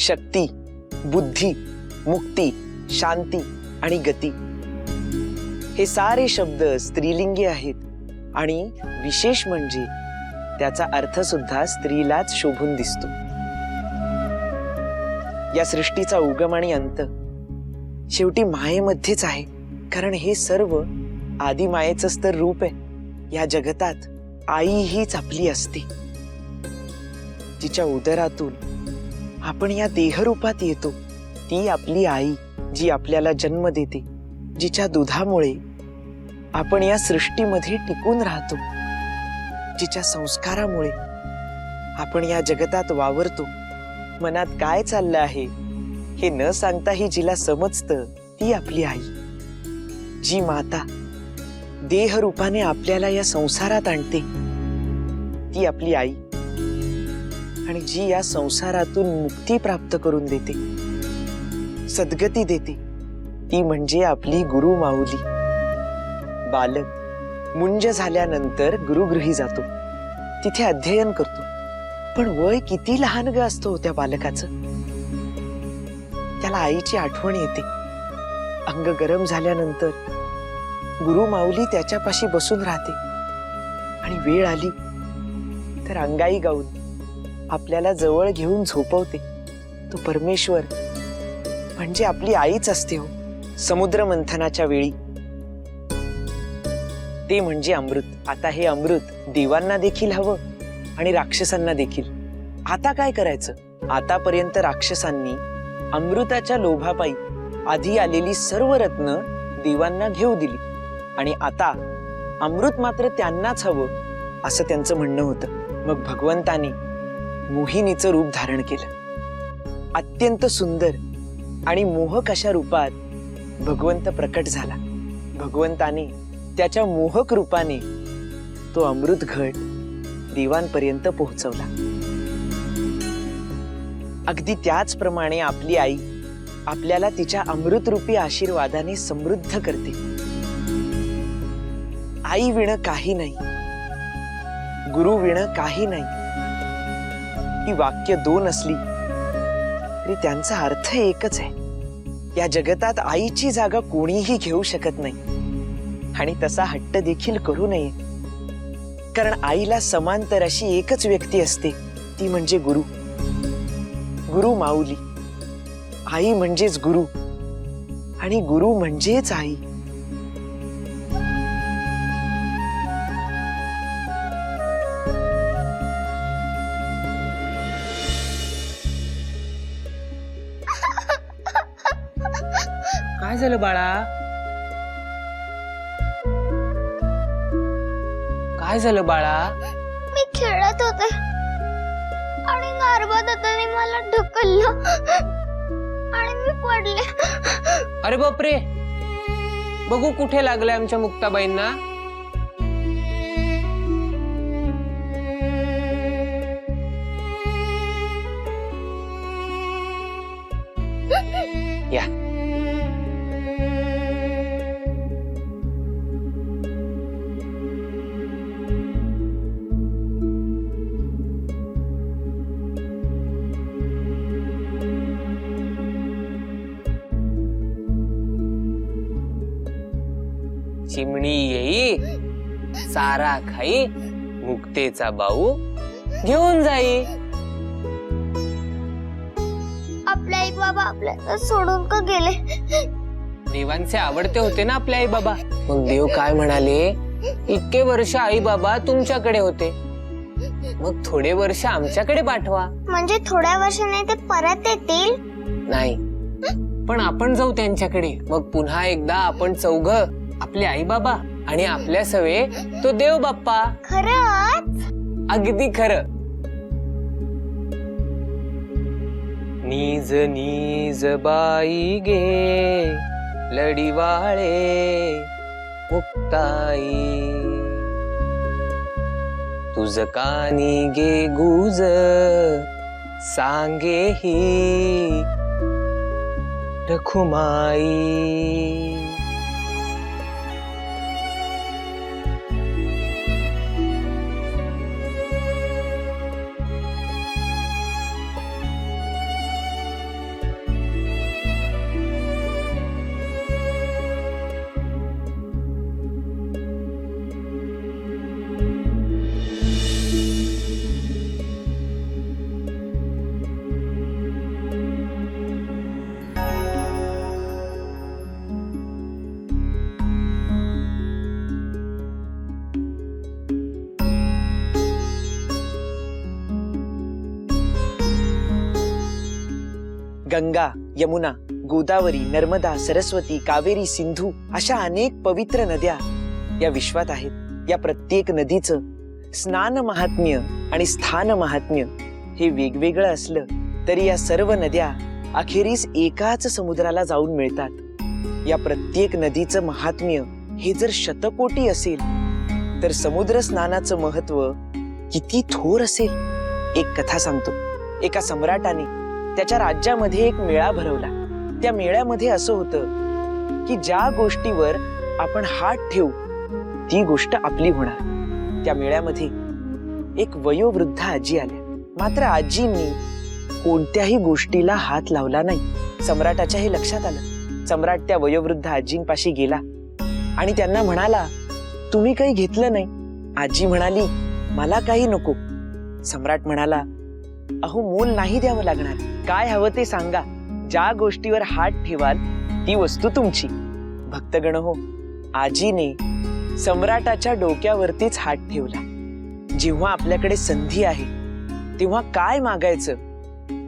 शक्ती, बुद्धी, मुक्ती, शांती आणि गती हे सारे शब्द स्त्रीलिंगी आहेत आणि विशेष म्हणजे त्याचा अर्थ सुद्धा स्त्रीलाच शोभून दिसतो. या सृष्टीचा उगम आणि अंत शेवटी मायेमध्येच आहे, कारण हे सर्व आदी मायेचंच तर रूप आहे. या जगतात आई हीच आपली असते, जिच्या उदरातून आपण या देहरूपात येतो. ती आपली आई, जी आपल्याला जन्म देते, जिच्या दुधामुळे आपण या सृष्टीमध्ये टिकून राहतो, जिच्या संस्कारामुळे आपण या जगतात वावरतो. मनात काय चाललं आहे हे न सांगताही जिला समजतं ती आपली आई. जी माता देहरूपाने आपल्याला या संसारात आणते ती आपली आई, आणि जी या संसारातून मुक्ती प्राप्त करून देते, सद्गती देते, ती म्हणजे आपली गुरु माऊली. बालक मुंज झाल्यानंतर गुरुगृही जातो, तिथे अध्ययन करतो. पण वय किती लहान ग असतो त्या बालकाचं. त्याला आईची आठवण येते. अंग गरम झाल्यानंतर गुरु माऊली त्याच्यापाशी बसून राहते आणि वेळ आली तर अंगाई गाऊन आपल्याला जवळ घेऊन झोपवते. तो परमेश्वर म्हणजे आपली आईच असते हो. समुद्र मंथनाच्या वेळी ते म्हणजे अमृत. आता हे अमृत देवांना देखील हवं आणि राक्षसांना देखील. आता काय करायचं? आतापर्यंत राक्षसांनी अमृताच्या लोभापायी आधी आलेली सर्व रत्न देवांना घेऊ दिली आणि आता अमृत मात्र त्यांनाच हवं असं त्यांचं म्हणणं होतं. मग भगवंताने मोहिनीचं रूप धारण केलं. अत्यंत सुंदर आणि मोहक अशा रूपात भगवंत प्रकट झाला. भगवंताने त्याच्या मोहक रूपाने तो अमृत घट देवांपर्यंत पोहोचवला. अगदी त्याचप्रमाणे आपली आई आपल्याला तिच्या अमृतरूपी आशीर्वादाने समृद्ध करते. आई विण काही नाही, गुरु विण काही नाही. ही वाक्य दोन असली तरी त्यांचा अर्थ एकच आहे. या जगतात आईची जागा कोणीही घेऊ शकत नाही आणि तसा हट्ट देखील करू नये, कारण आईला समांतर अशी एकच व्यक्ती असते, ती म्हणजे गुरु. गुरु माऊली. आई म्हणजेच गुरु आणि गुरु म्हणजेच आई. काय झालं बाळा? काय झालं बाळा? मी खेळत होते आणि नारबा दादाने मला ढकललं आणि मी पडले. अरे बापरे, बघू कुठे लागलंय आमच्या मुक्ताबाईंना. या चिमणी येई, सारा खाई, मुक्तेचा बाऊ घेऊन जाई. आपले आई बाबा आपल्याला सोडून का गेले? देवांचे आवडते होते ना आपले आई बाबा. मग देव काय म्हणाले, इतके वर्ष आई बाबा तुमच्याकडे होते, मग थोडे वर्ष आमच्याकडे पाठवा. म्हणजे थोड्या वर्षाने ते परत येतील? नाही, पण आपण जाऊ त्यांच्याकडे. मग पुन्हा एकदा आपण चौघ, आपले आई बाबा आणि आपल्या सवे तो देव बाप्पा. खरंच? अगदी खरं. नीज नीज बाई गे लढीवाळे मुक्ताई, तुझ कानी गे गुज सांगे ही रखुमाई. गंगा, यमुना, गोदावरी, नर्मदा, सरस्वती, कावेरी, सिंधू अशा अनेक पवित्र नद्या या विश्वात आहेत. या प्रत्येक नदीचं स्नान महात्म्य आणि स्थान महात्म्य हे वेगवेगळं असलं तरी या सर्व नद्या अखेरीस एकाच समुद्राला जाऊन मिळतात. या प्रत्येक नदीचं महात्म्य हे जर शतकोटी असेल तर समुद्र स्नानाचं महत्व किती थोर असेल. एक कथा सांगतो. एका सम्राटाने त्याच्या राज्यामध्ये एक मेळा भरवला. त्या मेळ्यामध्ये असं होतं की ज्या गोष्टीवर आपण हात ठेवू ती गोष्ट आपली होणार. त्या मेळ्यामध्ये एक वयोवृद्ध आजी आल्या. मात्र आजींनी कोणत्याही गोष्टीला हात लावला नाही. सम्राटाच्या हे लक्षात आलं. सम्राट त्या वयोवृद्ध आजींपाशी गेला आणि त्यांना म्हणाला, तुम्ही काही घेतलं नाही. आजी म्हणाली, मला काही नको. सम्राट म्हणाला, अहो मोल नाही द्यावं लागणार. काय हवं ते सांगा. ज्या गोष्टीवर हात ठेवाल ती वस्तू तुमची. भक्तगण हो, आजीने सम्राटाच्या डोक्यावरतीच हात ठेवला. जेव्हा आपल्याकडे संधी आहे तेव्हा काय मागायचं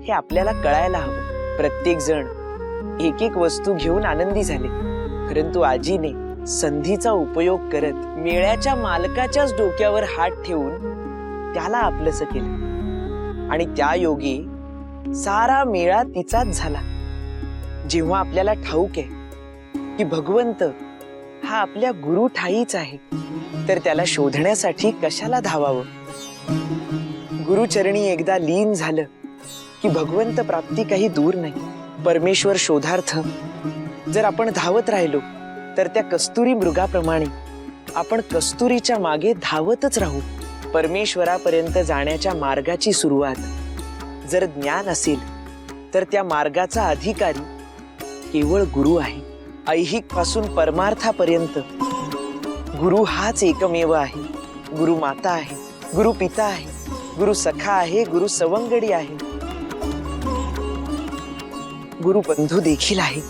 हे आपल्याला कळायला हवं. प्रत्येक जण एक एक वस्तू घेऊन आनंदी झाले, परंतु आजीने संधीचा उपयोग करत मेळ्याच्या मालकाच्याच डोक्यावर हात ठेवून त्याला आपलंसं केलं आणि त्या योगी सारा मेळा तिचाच झाला. जेव्हा आपल्याला ठाऊक आहे की भगवंत हा आपल्या गुरु ठाईच आहे तर त्याला शोधण्यासाठी कशाला धावावं. गुरुचरणी एकदा लीन झालं की भगवंत प्राप्ती काही दूर नाही. परमेश्वर शोधार्थ जर आपण धावत राहिलो तर त्या कस्तुरी मृगाप्रमाणे आपण कस्तुरीच्या मागे धावतच राहू. परमेश्वरापर्यंत जाण्याच्या मार्गाची सुरुवात जर ज्ञान असेल तर त्या मार्गाचा अधिकारी केवळ गुरु आहे. ऐहिक पासून परमार्थापर्यंत गुरु हाच एकमेव आहे. गुरु माता आहे, गुरु पिता आहे, गुरु सखा आहे, गुरु सवंगडी आहे, गुरु बंधू देखील आहे.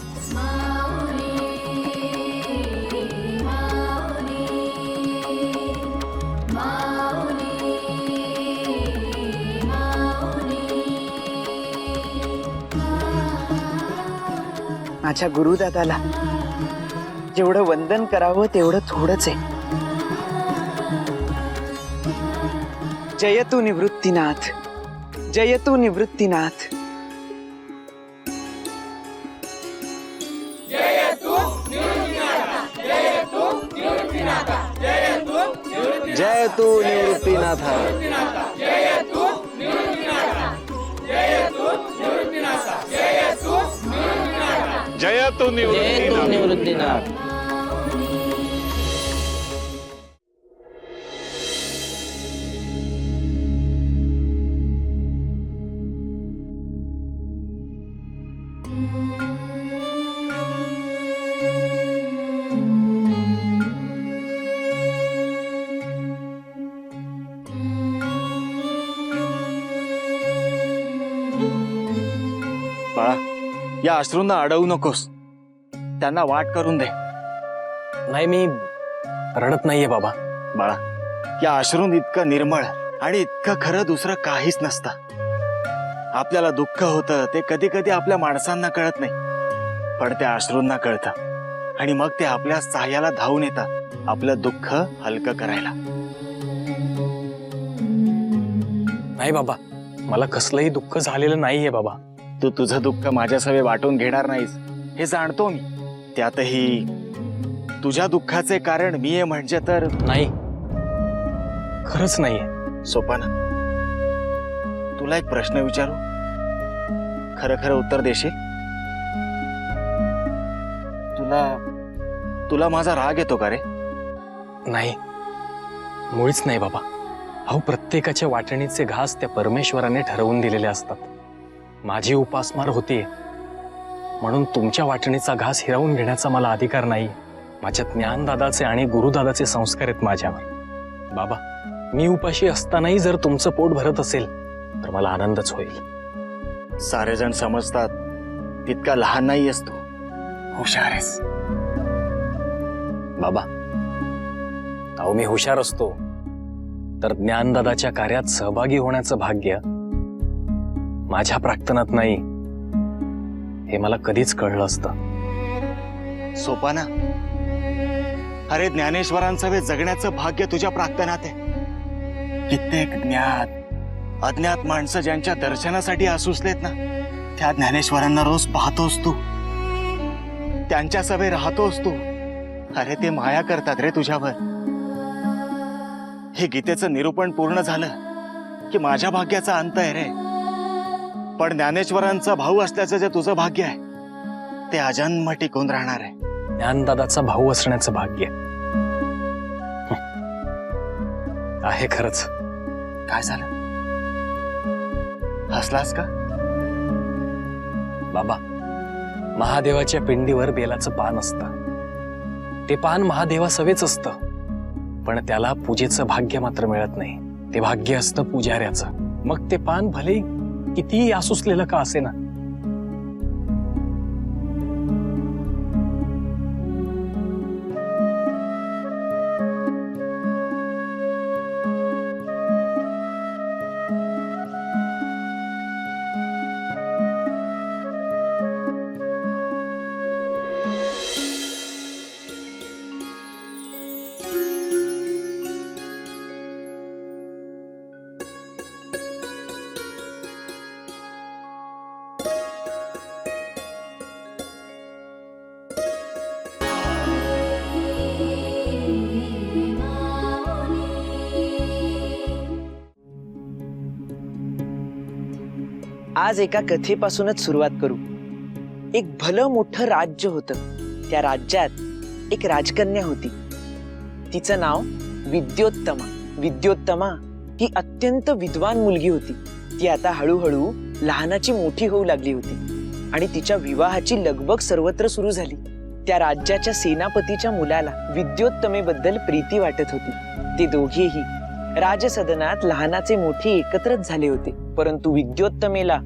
माझ्या गुरुदादाला जेवढं वंदन करावं तेवढं थोडंच आहे. जयतु निवृत्तीनाथ, जयतु निवृत्तीनाथ. जयतु निवृत्तीनाथ. जयतु निवृत्तीनाथ. बाळा, या अश्रूंना अडवू नकोस. त्यांना वाट करून दे. नाही, मी रडत नाहीये बाबा. बाळा, या अश्रूंत इतकं निर्मळ आणि इतकं खरं दुसरं काहीच नसतं. आपल्याला दुःख होतं ते कधी कधी आपल्या माणसांना कळत नाही, पण त्या अश्रूंना कळतं आणि मग ते आपल्या सहाय्याला धावून येतात आपलं दुःख हलकं करायला. नाही बाबा, मला कसलंही दुःख झालेलं नाहीये बाबा. तू तुझं दुःख माझ्यासवे वाटून घेणार नाहीस हे जाणतो मी. त्यातही तुझ्या दुःखाचे कारण मी आहे म्हणजे तर नाही, खरंच नाहीये. सोपाना, तुला एक प्रश्न विचारू, खरं खरं उत्तर देशील? तुला माझा राग येतो का रे? नाही, मुळीच नाही बाबा. अहो, प्रत्येकाच्या वाटणीचे घास त्या परमेश्वराने ठरवून दिलेले असतात. माझी उपासमार होतीये म्हणून तुमच्या वाटणीचा घास हिरावून घेण्याचा मला अधिकार नाही. माझ्या ज्ञानदादाचे आणि गुरुदादाचे संस्कार आहेत माझ्यावर. बाबा, मी उपाशी असतानाही जर तुमचं पोट भरत असेल तर मला आनंदच होईल. सारेजण समजतात तितका लहान नाहीयेस तू, हुशार आहेस. बाबा, अहो, मी हुशार असतो तर ज्ञानदादाच्या कार्यात सहभागी होण्याचं भाग्य माझ्या प्राक्तनात नाही हे मला कधीच कळलं असतं. सोपाना, अरे ज्ञानेश्वरांचं वे जगण्याचं भाग्य तुझ्या प्रार्थनात आहे. कित्येक ज्ञात अज्ञात माणसं ज्यांच्या दर्शनासाठी आसुसलेत ना, त्या ज्ञानेश्वरांना रोज पाहतोस तू, त्यांच्या सवे राहतोस तू. अरे ते माया करतात रे तुझ्यावर. हे गीतेचं निरूपण पूर्ण झालं की माझ्या भाग्याचा अंत आहे रे. पण ज्ञानेश्वरांचा भाऊ असल्याचं जे तुझं भाग्य आहे ते अजन्म टिकून राहणार आहे. ज्ञानदादाचा भाऊ असण्याचं भाग्य आहे खरंच. काय झालं? हसलास का? बाबा, महादेवाच्या पिंडीवर बेलाचं पान असतं. ते पान महादेवासवेच असतं, पण त्याला पूजेचं भाग्य मात्र मिळत नाही. ते भाग्य असतं पुजाऱ्याचं. मग ते पान भले कितीही आसुसलेलं का असे ना. आज एका कथेपासूनच सुरुवात करू. एक भलं मोठं राज्य होतं. त्या राज्यात एक राजकन्या होती. तिचं नाव विद्योत्तमा. विद्योत्तमा ही अत्यंत विद्वान मुलगी होती. ती आता हळूहळू लहानाची मोठी होऊ लागली होती आणि तिच्या विवाहाची लगबग सर्वत्र सुरू झाली. त्या राज्याच्या सेनापतीच्या मुलाला विद्योत्तमेबद्दल प्रीती वाटत होती. ते दोघेही राजसदनात लहानाचे मोठे एकत्रच झाले होते. परंतु विद्योत्तमेला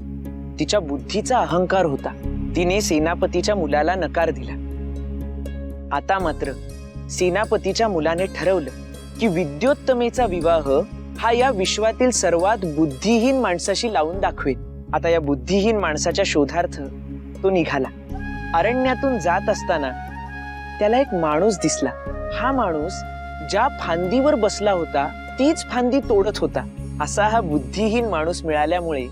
तिच्या बुद्धीचा अहंकार होता. तिने सेनापतीच्या मुलाला नकार दिला. आता मात्र सेनापतीच्या मुलाने ठरवलं की विद्योत्तमेचा विवाह हा या विश्वातील सर्वात बुद्धिहीन माणसाशी लावून दाखवेल. आता या बुद्धिहीन माणसाच्या शोधार्थ तो निघाला. अरण्यातून जात असताना त्याला एक माणूस दिसला. हा माणूस ज्या फांदीवर बसला होता तीच फांदी तोडत होता. असा हा बुद्धिहीन माणूस मिळाल्यामुळे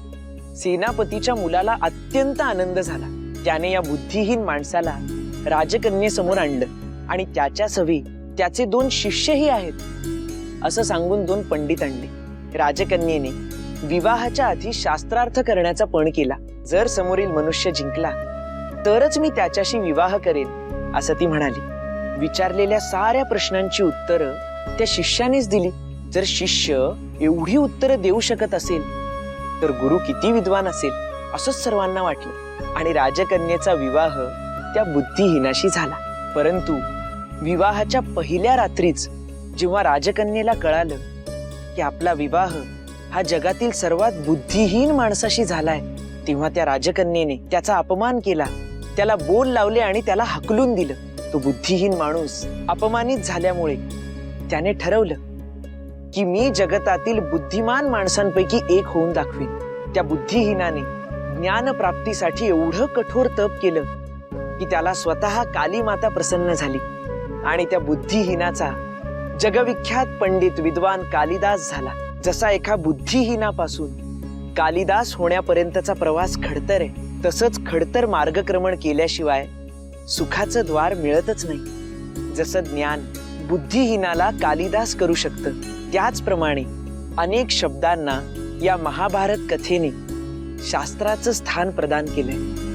सेनापतीच्या मुलाला अत्यंत आनंद झाला. त्याने या बुद्धिहीन माणसाला राजकन्येसमोर आणलं आणि त्याच्या सवी त्याचे 2 शिष्यही आहेत असं सांगून 2 पंडित आणले. राजकन्येने विवाहाच्या आधी शास्त्रार्थ करण्याचा पण केला. जर समोरील मनुष्य जिंकला तरच मी त्याच्याशी विवाह करेन असं ती म्हणाली. विचारलेल्या साऱ्या प्रश्नांची उत्तरं त्या शिष्यानेच दिली. जर शिष्य एवढी उत्तरं देऊ शकत असेल तर गुरु किती विद्वान असेल असंच सर्वांना वाटलं आणि राजकन्येचा विवाह त्या बुद्धिहीनाशी झाला. परंतु विवाहाच्या पहिल्या रात्रीच जेव्हा राजकन्येला कळालं की आपला विवाह हा जगातील सर्वात बुद्धिहीन माणसाशी झालाय, तेव्हा त्या राजकन्येने त्याचा अपमान केला, त्याला बोल लावले आणि त्याला हकलून दिलं. तो बुद्धिहीन माणूस अपमानित झाल्यामुळे त्याने ठरवलं की मी जगतातील बुद्धिमान माणसांपैकी एक होऊन दाखवीन. त्या बुद्धिहीनाने ज्ञानप्राप्तीसाठी एवढं कठोर तप केलं की त्याला स्वतः काली माता प्रसन्न झाली आणि त्या बुद्धिहीनाचा जगविख्यात पंडित विद्वान कालिदास झाला. जसा एका बुद्धिहीनापासून कालिदास होण्यापर्यंतचा प्रवास खडतर आहे, तसंच खडतर मार्गक्रमण केल्याशिवाय सुखाचं द्वार मिळतच नाही. जसं ज्ञान बुद्धिहीनाला कालिदास करू शकतं, त्याचप्रमाणे अनेक शब्दांना या महाभारत कथेने शास्त्राचं स्थान प्रदान केलंय.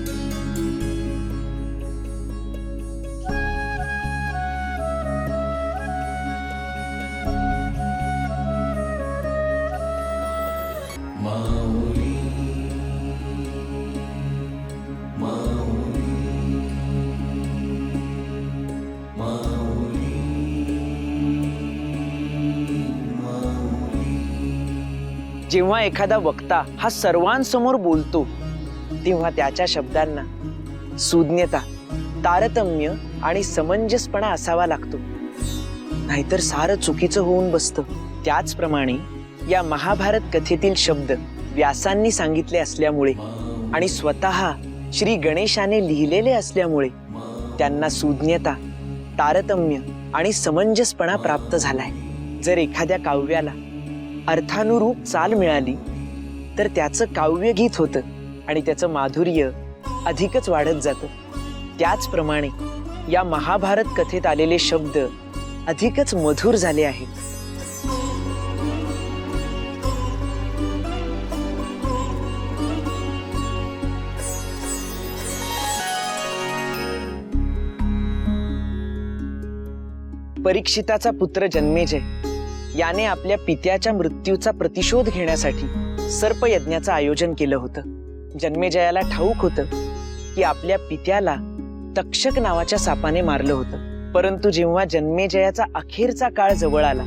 जेव्हा एखादा वक्ता हा सर्वांसमोर बोलतो तेव्हा त्याच्या शब्दांना सुज्ञता, तारतम्य आणि समंजसपणा असावा लागतो, नाहीतर सारं चुकीचं होऊन बसतं. त्याचप्रमाणे या महाभारत कथेतील शब्द व्यासांनी सांगितले असल्यामुळे आणि स्वतः श्री गणेशाने लिहिलेले असल्यामुळे त्यांना सुज्ञता, तारतम्य आणि समंजसपणा प्राप्त झालाय. जर एखाद्या काव्याला अर्थानुरूप चाल मिळाली तर त्याचं काव्य गीत होतं आणि त्याचं माधुर्य अधिकच वाढत जातं. त्याचप्रमाणे या महाभारत कथेत आलेले शब्द अधिकच मधुर झाले आहेत. परीक्षिताचा पुत्र जन्मेजय याने आपल्या पित्याच्या मृत्यूचा प्रतिशोध घेण्यासाठी सर्पयज्ञाचं आयोजन केलं होतं. जन्मेजयाला ठाऊक होतं की आपल्या पित्याला तक्षक नावाच्या सापाने मारलं होतं. परंतु जेव्हा जन्मेजयाचा अखेरचा काळ जवळ आला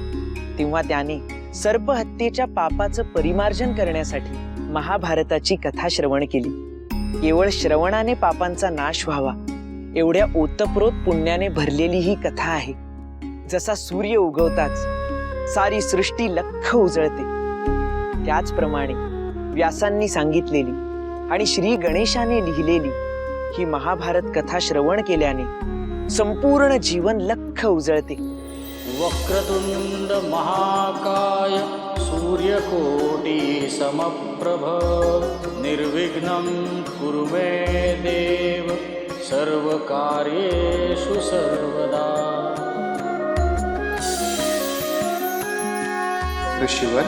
तेव्हा त्याने सर्पहत्येच्या पापाचं परिमार्जन करण्यासाठी महाभारताची कथा श्रवण केली. केवळ श्रवणाने पापांचा नाश व्हावा एवढ्या ओतप्रोत पुण्याने भरलेली ही कथा आहे. जसा सूर्य उगवताच सारी सृष्टी लख्ख उजळते, त्याचप्रमाणे व्यासांनी सांगितलेली आणि श्री गणेशाने लिहिलेली ही महाभारत कथा श्रवण केल्याने संपूर्ण जीवन लख्ख उजळते. वक्रतुंड महाकाय सूर्यकोटी समप्रभ निर्विघ्नं कुरु मे देव सर्वकार्येषु सर्वदा. ऋषीवर